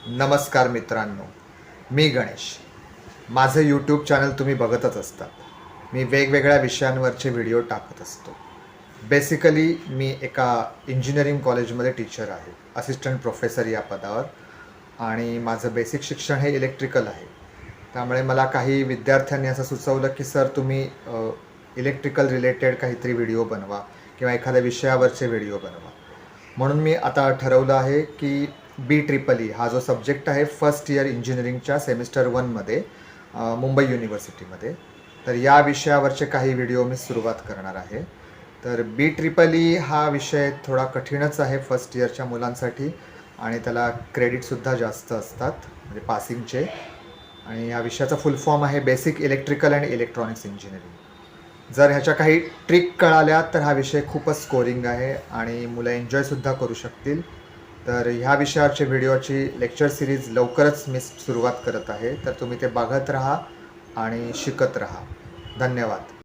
नमस्कार मित्रांनो, मी गणेश. माझं यूट्यूब चॅनल तुम्ही बघतच असतात. मी वेगवेगळ्या विषयांवरचे व्हिडिओ टाकत असतो. बेसिकली मी एका इंजिनिअरिंग कॉलेजमध्ये टीचर आहे, असिस्टंट प्रोफेसर या पदावर. आणि माझं बेसिक शिक्षण हे इलेक्ट्रिकल आहे. त्यामुळे मला काही विद्यार्थ्यांनी असं सुचवलं की सर तुम्ही इलेक्ट्रिकल रिलेटेड काहीतरी व्हिडिओ बनवा किंवा एखाद्या विषयावरचे व्हिडिओ बनवा. म्हणून मी आता ठरवलं आहे की BEEE हा जो सब्जेक्ट आहे फर्स्ट इयर इंजिनिअरिंगच्या सेमिस्टर 1मध्ये मुंबई युनिव्हर्सिटीमध्ये, तर या विषयावरचे काही व्हिडिओ मी सुरुवात करणार आहे. तर BEEE हा विषय थोडा कठीणच आहे फर्स्ट इयरच्या मुलांसाठी आणि त्याला क्रेडिटसुद्धा जास्त असतात म्हणजे पासिंगचे. आणि या विषयाचा फुल फॉर्म आहे basic electrical and electronics engineering. जर ह्याच्या काही ट्रिक कळाल्या तर हा विषय खूपच स्कोरिंग आहे आणि मुलं एन्जॉयसुद्धा करू शकतील. तर ह्या विषयावरची व्हिडिओची लेक्चर सिरीज लवकरच मी सुरुवात करत आहे. तर तुम्ही ते बघत राहा आणि शिकत राहा. धन्यवाद.